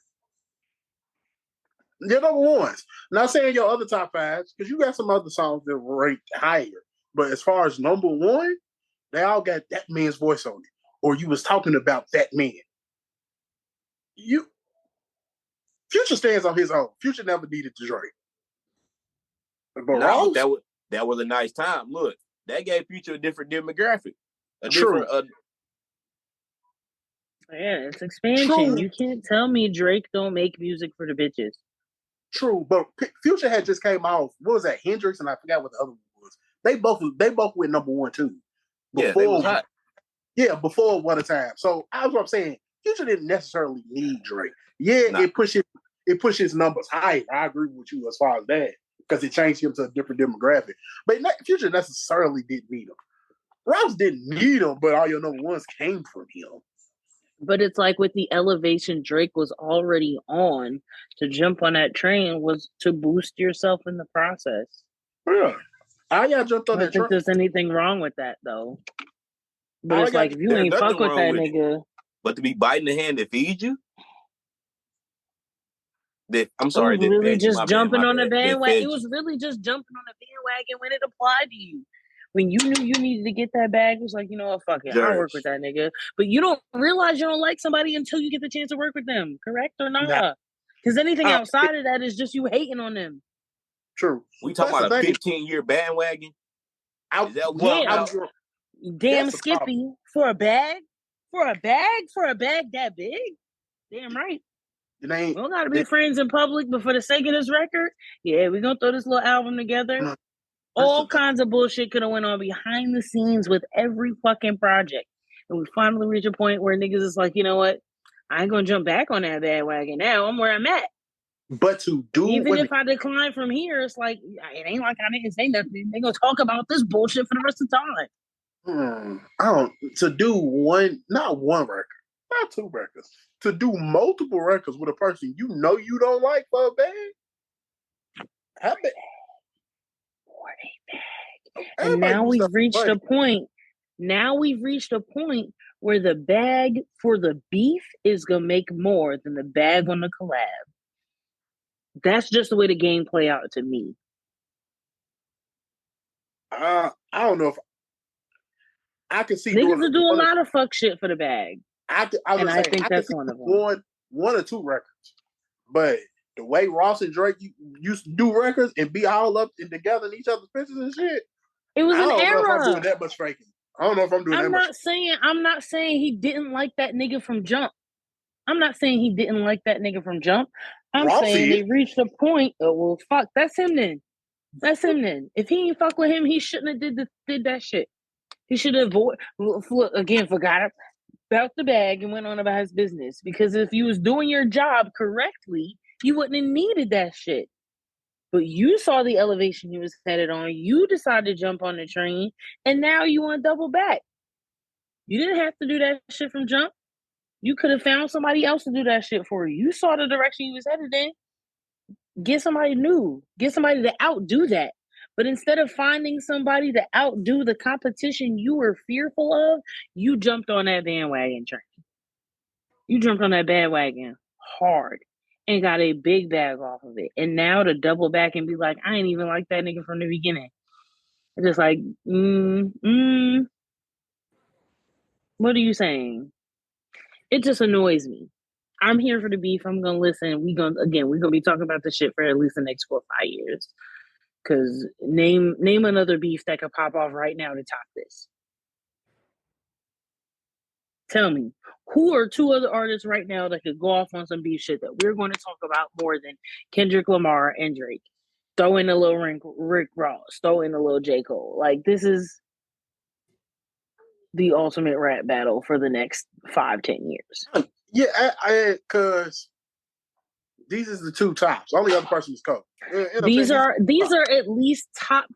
Your number ones. Not saying your other top 5s, because you got some other songs that ranked higher. But as far as number one, they all got that man's voice on it. Or you was talking about that man. Future stands on his own. Future never needed to Drake. But Ross, that was a nice time. Look, that gave Future a different demographic. True. Yeah, it's expansion. True. You can't tell me Drake don't make music for the bitches. True, but Future had just came off. What was that? Hendrix, and I forgot what the other one was. They both went number one too. Before, they was hot. Yeah, before What a Time. So that's what I'm saying. Future didn't necessarily need Drake. Yeah, it pushes numbers higher. I agree with you as far as that, because it changed him to a different demographic. But Future necessarily didn't need him. Ross didn't need him, but all your number ones came from him. But it's like with the elevation Drake was already on, to jump on that train was to boost yourself in the process. Yeah. I got jumped on that train. I don't think there's anything wrong with that, though. But it's like, if you ain't fuck with that nigga. But to be biting the hand that feeds you? I'm sorry. It was really just jumping on the bandwagon. It was really just jumping on the bandwagon when it applied to you. When you knew you needed to get that bag, it was like, you know what, fuck it, I'll work with Judge. that nigga. But you don't realize you don't like somebody until you get the chance to work with them, correct or not? Because anything outside of that is just you hating on them. True. We talking about a 15-year bandwagon? Damn Skippy for a bag? For a bag that big? Damn right. We don't gotta be friends in public, but for the sake of this record, yeah, we're gonna throw this little album together. All kinds of bullshit could have went on behind the scenes with every fucking project. And we finally reach a point where niggas is like, you know what? I ain't gonna jump back on that bandwagon now. I'm where I'm at. But to do even if I decline from here, it's like it ain't like I didn't say nothing. They gonna talk about this bullshit for the rest of the time. To do not one record, not two records. To do multiple records with a person you know you don't like for a bag. And now we've reached a point. Now we've reached a point where the bag for the beef is gonna make more than the bag on the collab. That's just the way the game play out to me. I don't know if I can see niggas will do a lot of fuck shit for the bag. I think that's one of them. One or two records, but the way Ross and Drake used to do records and be all up and together in each other's pictures and shit, it was an era. I don't know if I'm doing that much faking. I don't know if I'm doing that much. I'm not saying he didn't like that nigga from Jump. I'm not saying he didn't like that nigga from Jump. I'm saying they reached a point. Oh, well, fuck, that's him then. That's him then. If he ain't fuck with him, he shouldn't have did that shit. He should have forgot about the bag and went on about his business. Because if you was doing your job correctly, you wouldn't have needed that shit. But you saw the elevation he was headed on. You decided to jump on the train, and now you want to double back. You didn't have to do that shit from Jump. You could have found somebody else to do that shit for you. You saw the direction he was headed in. Get somebody new. Get somebody to outdo that. But instead of finding somebody to outdo the competition you were fearful of, you jumped on that bandwagon train. You jumped on that bandwagon hard and got a big bag off of it. And now to double back and be like, I ain't even like that nigga from the beginning. It's just like, what are you saying? It just annoys me. I'm here for the beef. I'm gonna listen. We're gonna be talking about this shit for at least the next 4 or 5 years. Cause name another beef that could pop off right now to top this. Tell me, who are two other artists right now that could go off on some beef shit that we're going to talk about more than Kendrick Lamar and Drake? Throw in a little Rick Ross, throw in a little J. Cole. Like, this is the ultimate rap battle for the next 5-10 years. Yeah, because these is the two tops. Only other person is Cole. These are at least top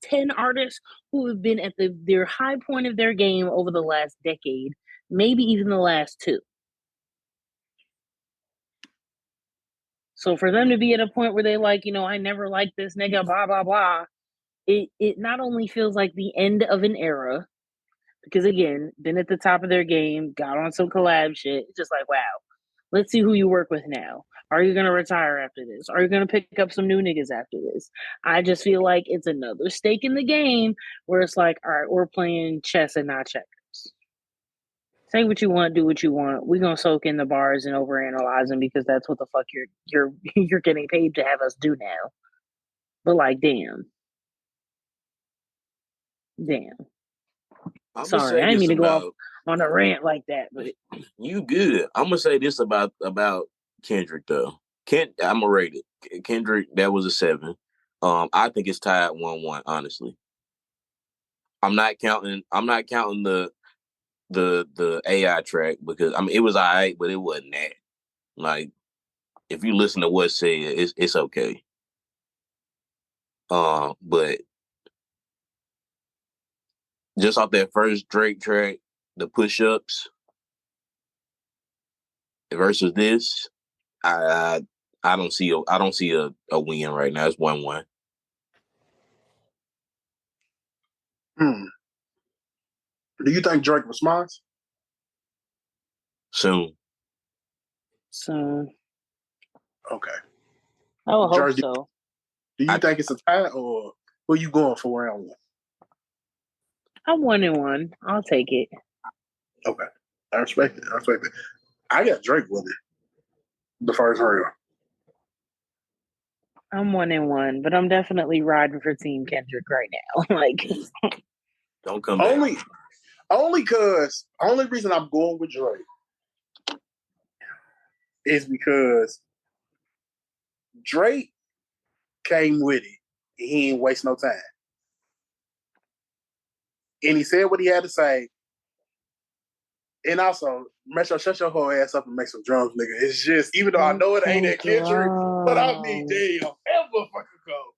10 artists who have been at their high point of their game over the last decade, maybe even the last 2. So for them to be at a point where they like, I never liked this nigga, blah blah blah, it not only feels like the end of an era, because again, been at the top of their game, got on some collab shit. It's just like, wow, let's see who you work with now. Are you going to retire after this? Are you going to pick up some new niggas after this? I just feel like it's another stake in the game where it's like, all right, we're playing chess and not checkers. Say what you want, do what you want. We're going to soak in the bars and overanalyze them because that's what the fuck you're getting paid to have us do now. But like, damn. Sorry, I didn't mean to go off on a rant like that, but you good. I'm gonna say this about Kendrick though. I'm gonna rate it. Kendrick, that was a 7. I think it's tied 1-1. Honestly, I'm not counting the AI track because it was alright, but it wasn't that. Like, if you listen to what's said, it's okay. But just off that first Drake track, the push-ups versus this, I don't see a win right now. It's 1-1. Do you think Drake responds? Soon. Okay. I would hope so. Do you think it's a tie, or who are you going for round 1? I'm 1-1. I'll take it. Okay. I respect it. I got Drake winning the first round. I'm 1-1, but I'm definitely riding for Team Kendrick right now. Like, don't come back. Only reason I'm going with Drake is because Drake came with it. And he ain't waste no time. And he said what he had to say. And also, Metro, shut your whole ass up and make some drums, nigga. It's just, even though I know it ain't that Kendrick, but I mean, damn, that motherfucker go.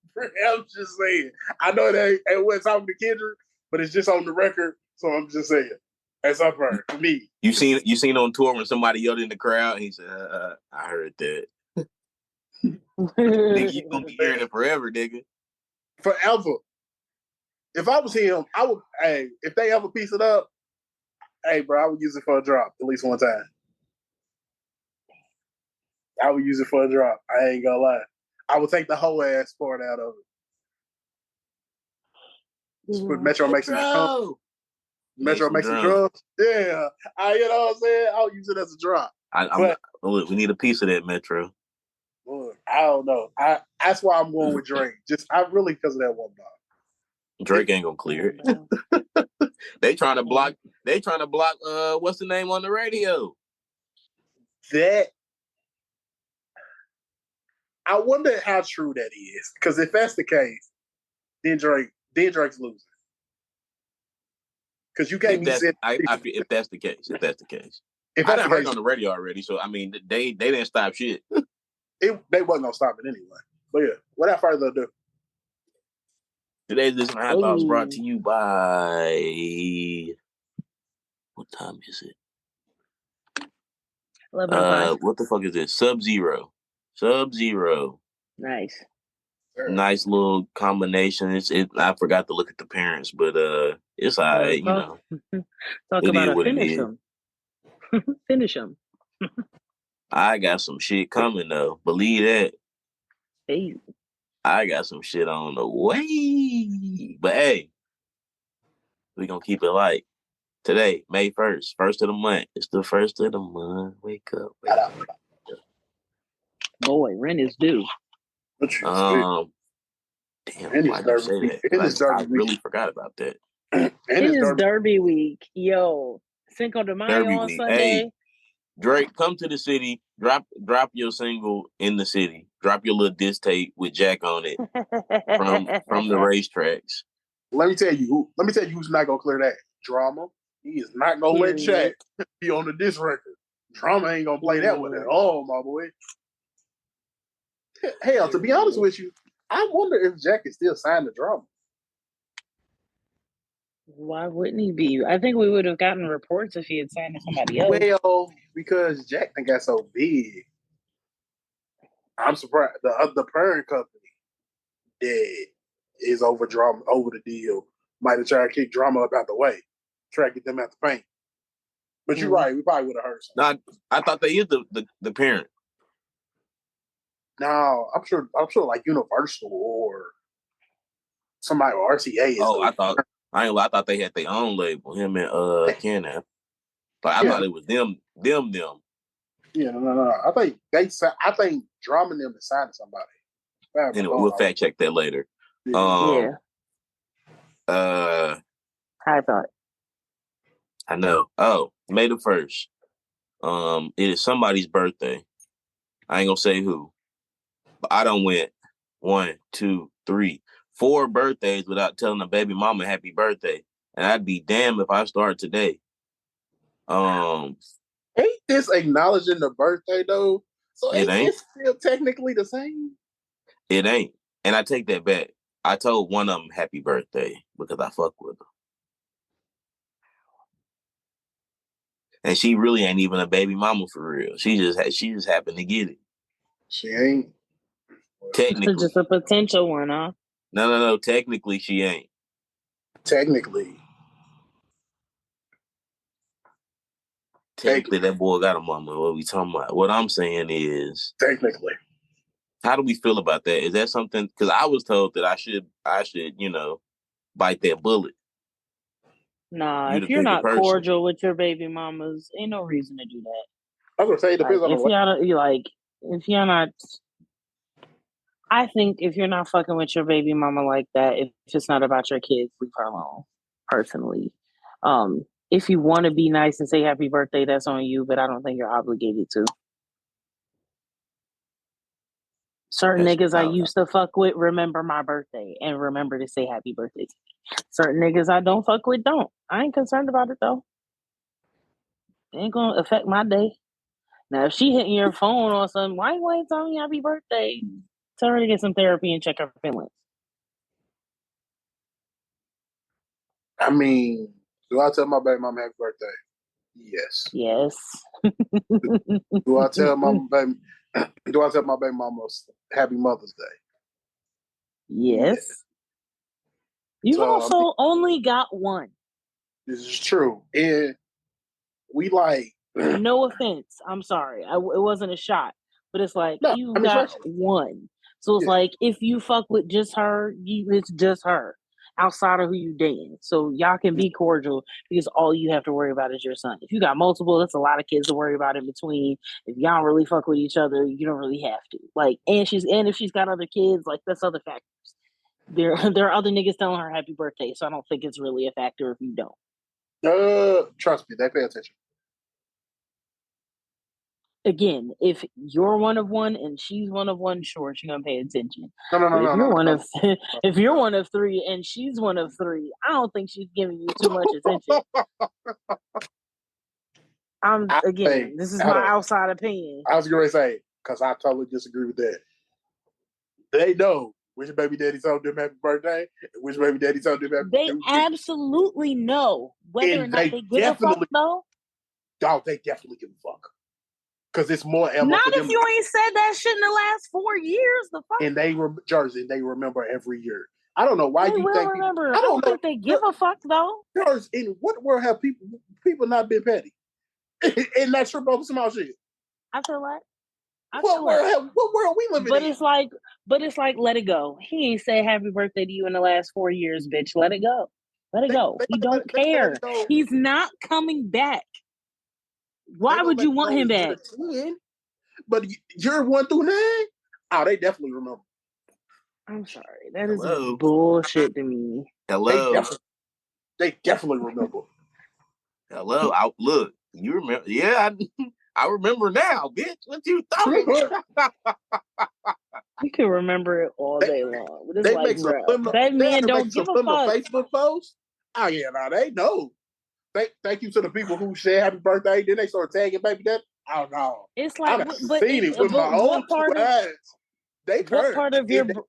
I'm just saying. I know that ain't what's talking to Kendrick, but it's just on the record, so I'm just saying. That's up for me. You seen on tour when somebody yelled in the crowd? He said, I heard that. Nigga, you gonna be hearing it forever, nigga. Forever. If I was him, I would, if they ever piece it up, bro, I would use it for a drop at least one time. I would use it for a drop. I ain't gonna lie. I would take the whole ass part out of it. Just put Metro makes it come. Metro makes some drums. Yeah. You know what I'm saying? I'll use it as a drop. Look, we need a piece of that, Metro. Look, I don't know. That's why I'm going with Drake. I really because of that one dog. Drake ain't gonna clear it. They trying to block. What's the name on the radio? That I wonder how true that is. Because if that's the case, then Drake's losing. Because you can't be said. If that's the case. If I done heard it on the radio already, so I mean they didn't stop shit. They wasn't gonna stop it anyway. But yeah, without further ado. Today's Listen Hot Thoughts brought to you by what time is it? 11:05. What the fuck is this? Sub-Zero. Nice little combination. I forgot to look at the parents, but it's alright, you know. Talk about a finish them. Finish them. I got some shit coming though. Believe that. Hey. I got some shit on the way. But hey, we gonna keep it light. Today, May 1st, first of the month. It's the first of the month. Wake up. Boy, rent is due. Damn, why'd you say that? I really forgot about that. It is Derby week. Yo, Cinco de Mayo on Sunday. Hey, Drake, come to the city. Drop your single in the city. Drop your little diss tape with Jack on it from the racetracks. Let me tell you who's not gonna clear that. Drama. He is not gonna let Jack be on the diss record. Drama ain't gonna play that one at all, my boy. Hell, to be honest with you, I wonder if Jack is still signed to Drama. Why wouldn't he be? I think we would have gotten reports if he had signed to somebody else. Well, because Jack done got so big. I'm surprised the parent company that is over the deal might have tried to kick Drama up out the way, try to get them out the paint. But you're right, we probably would have heard something. No, I thought they is the parent. No, I'm sure like Universal or somebody or RCA is. I thought they had their own label, him and Ken. But I thought it was them. Yeah, no. I think Drama and them decided somebody. Anyway, we'll fact check that later. I thought. I know. Oh, May the 1st. It is somebody's birthday. I ain't gonna say who. But I done went 1, 2, 3, 4 birthdays without telling a baby mama happy birthday. And I'd be damned if I start today. Ain't this acknowledging the birthday though? So it's still technically the same? It ain't. And I take that back. I told one of them happy birthday because I fuck with her. And she really ain't even a baby mama for real. She just happened to get it. She ain't. Technically. Just a potential one, huh? No. Technically, she ain't. Technically, that boy got a mama. What we talking about? What I'm saying is, technically, how do we feel about that? Is that something? Because I was told that I should, bite that bullet. Nah, You if the you're pick a not person. cordial with your baby mamas, ain't no reason to do that. I was gonna say it depends on the way. If you're not, I think if you're not fucking with your baby mama like that, if it's not about your kids, leave her alone. Personally, if you want to be nice and say happy birthday, that's on you. But I don't think you're obligated to. Certain niggas I used to fuck with remember my birthday and remember to say happy birthday to me. Certain niggas I don't fuck with don't. I ain't concerned about it though. It ain't gonna affect my day. Now if she hitting your phone or something, why you ain't telling me happy birthday? Tell her to get some therapy and check her feelings. I mean, do I tell my baby mama happy birthday? Yes. Yes. Do I tell my baby mama happy Mother's Day? Yes. You've also only got one. This is true. And we like... No offense. I'm sorry. It wasn't a shot. But it's like, you got one. So it's like, if you fuck with just her, it's just her. Outside of who you dating. So y'all can be cordial because all you have to worry about is your son. If you got multiple, that's a lot of kids to worry about in between. If y'all don't really fuck with each other, you don't really have to. Like, and if she's got other kids, like that's other factors. There are other niggas telling her happy birthday, so I don't think it's really a factor if you don't. Trust me, they pay attention. Again, if you're one of one and she's one of one, sure, she's gonna pay attention. If you're one of three and she's one of three, I don't think she's giving you too much attention. This is my outside opinion. I was going to say, because I totally disagree with that. They know which baby daddy told them happy birthday, and which baby daddy told them happy birthday. They absolutely know whether or not they give a fuck, though. Oh, they definitely give a fuck. Because it's more ammo. Not if you ain't said that shit in the last 4 years. The fuck? And they remember every year. I don't know why they you think. Remember. I don't think they give a fuck though. In what world have people not been petty? And not trip over small shit. I feel like. What world we living in? But it's like, let it go. He ain't said happy birthday to you in the last 4 years, bitch. Let it go. Let it go. He don't care. He's not coming back. Why would you want him back? But you're 1 through 9? Oh, they definitely remember. I'm sorry. That is bullshit to me. Hello. They definitely remember. Hello. Look, you remember? Yeah, I remember now, bitch. What you thought? You can remember it all day long. But it's they like, make bro, that man don't give a fuck. Facebook posts. Oh yeah, now they know. Thank you to the people who said happy birthday. Then they start tagging baby daddy. Oh no, it's like, I've seen it with my own eyes.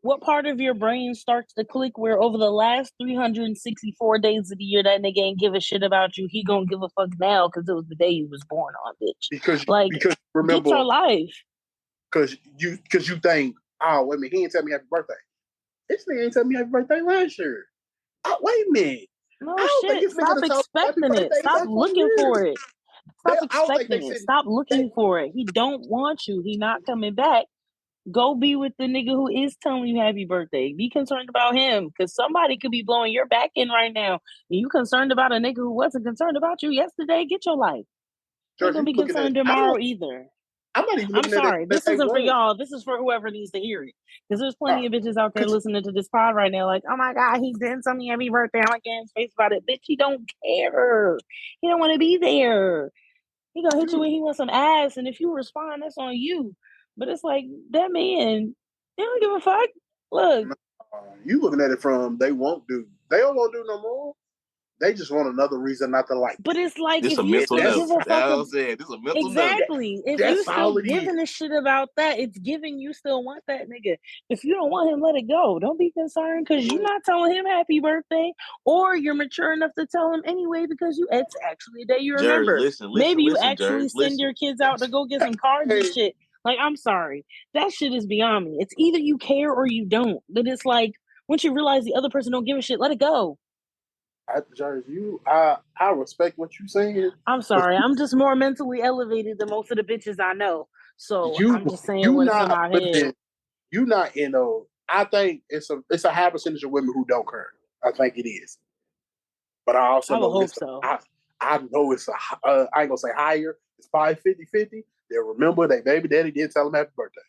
What part of your brain starts to click where over the last 364 days of the year that nigga ain't give a shit about you? He gonna give a fuck now because it was the day he was born on, bitch. Because remember, get your life. Because you think, oh wait a minute, he didn't tell me happy birthday. This nigga ain't tell me happy birthday last year. Oh wait a minute. No shit. Stop expecting it. Stop looking for it. Stop expecting it. Stop looking for it. He don't want you. He not coming back. Go be with the nigga who is telling you happy birthday. Be concerned about him because somebody could be blowing your back in right now. And you concerned about a nigga who wasn't concerned about you yesterday. Get your life. You're gonna be concerned tomorrow either. I'm sorry. This isn't for y'all. This is for whoever needs to hear it. Because there's plenty of bitches out there listening to this pod right now like, oh my God, he didn't tell me happy birthday. I'm like, in his face about it. Bitch, he don't care. He don't want to be there. He gonna hit you when he wants some ass. And if you respond, that's on you. But it's like, that man, they don't give a fuck. Look. You looking at it from they don't want to do no more. They just want another reason not to like. But it's like, this if you still give a fuck. This is a mental exactly. If you still giving a shit about that, it's giving you still want that nigga. If you don't want him, let it go. Don't be concerned because you're not telling him happy birthday, or you're mature enough to tell him anyway because it's actually a day you remember. Maybe you actually send your kids out to go get some cards and shit. Like, I'm sorry. That shit is beyond me. It's either you care or you don't. But it's like, once you realize the other person don't give a shit, let it go. I respect what you're saying. I'm sorry. I'm just more mentally elevated than most of the bitches I know. So I'm just saying what's in my head. You not in a. I think it's a high percentage of women who don't care. I think it is. But I also I would know hope so. I know it's I ain't gonna say higher. It's probably 50-50. They remember that baby daddy did tell him happy birthday.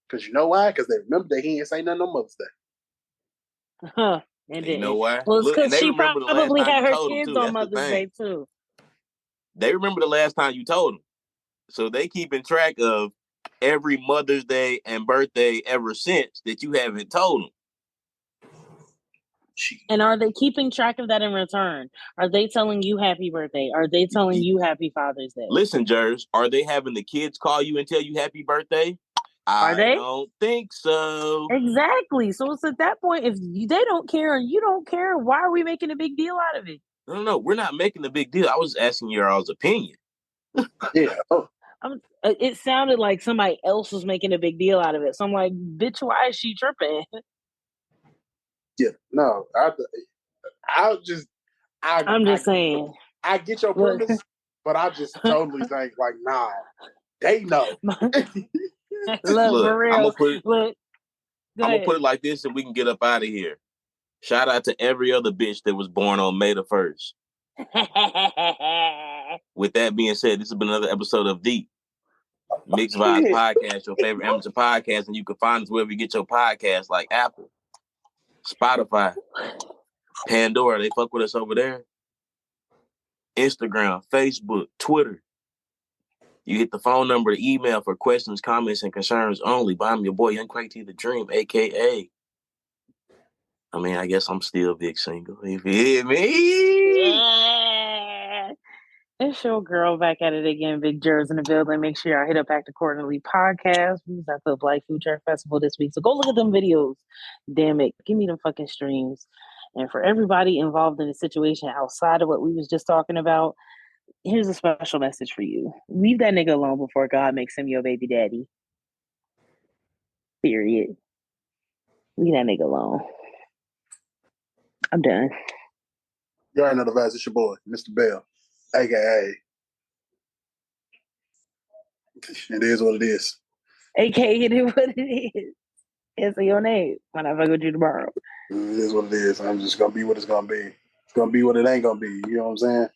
Because you know why? Because they remember that he ain't say nothing on Mother's Day. Huh. And you know why? Well, it's Look, and because they she remember the last probably time had you her told them kids too. on That's the Mother's thing. Day too. They remember the last time you told them, so they keeping track of every Mother's Day and birthday ever since that you haven't told them. And are they keeping track of that in return? Are they telling you happy birthday? Are they telling you happy Father's Day? Listen, Jers, are they having the kids call you and tell you happy birthday? Are they? I don't think so. Exactly. So it's at that point, if they don't care and you don't care, why are we making a big deal out of it? No, we're not making a big deal. I was asking your all's opinion. Yeah. Oh. It sounded like somebody else was making a big deal out of it. So I'm like, bitch, why is she tripping? Yeah. No. I'm just saying. I get your premise, but I just totally think like, nah, they know. Look, for real. I'm gonna put it like this, and we can get up out of here. Shout out to every other bitch that was born on May the 1st. With that being said, this has been another episode of the Mixed Vibes Podcast, your favorite amateur podcast, and you can find us wherever you get your podcasts, like Apple, Spotify, Pandora. They fuck with us over there. Instagram, Facebook, Twitter. You hit the phone number, the email for questions, comments, and concerns only. But I'm your boy, Young Craig T. The Dream, a.k.a. I mean, I guess I'm still big single. If you hear me. Yeah. It's your girl back at it again, Big Jers in the building. Make sure y'all hit up Act Accordingly podcast. We was at the Black Food Truck Festival this week. So go look at them videos. Damn it. Give me them fucking streams. And for everybody involved in the situation outside of what we was just talking about, here's a special message for you. Leave that nigga alone before God makes him your baby daddy. Period. Leave that nigga alone. I'm done. You already know the vibes. It's your boy, Mr. Bell, a.k.a. It is what it is. A.k.a. it is what it is. Answer your name when I fuck with you tomorrow. It is what it is. I'm just going to be what it's going to be. It's going to be what it ain't going to be. You know what I'm saying?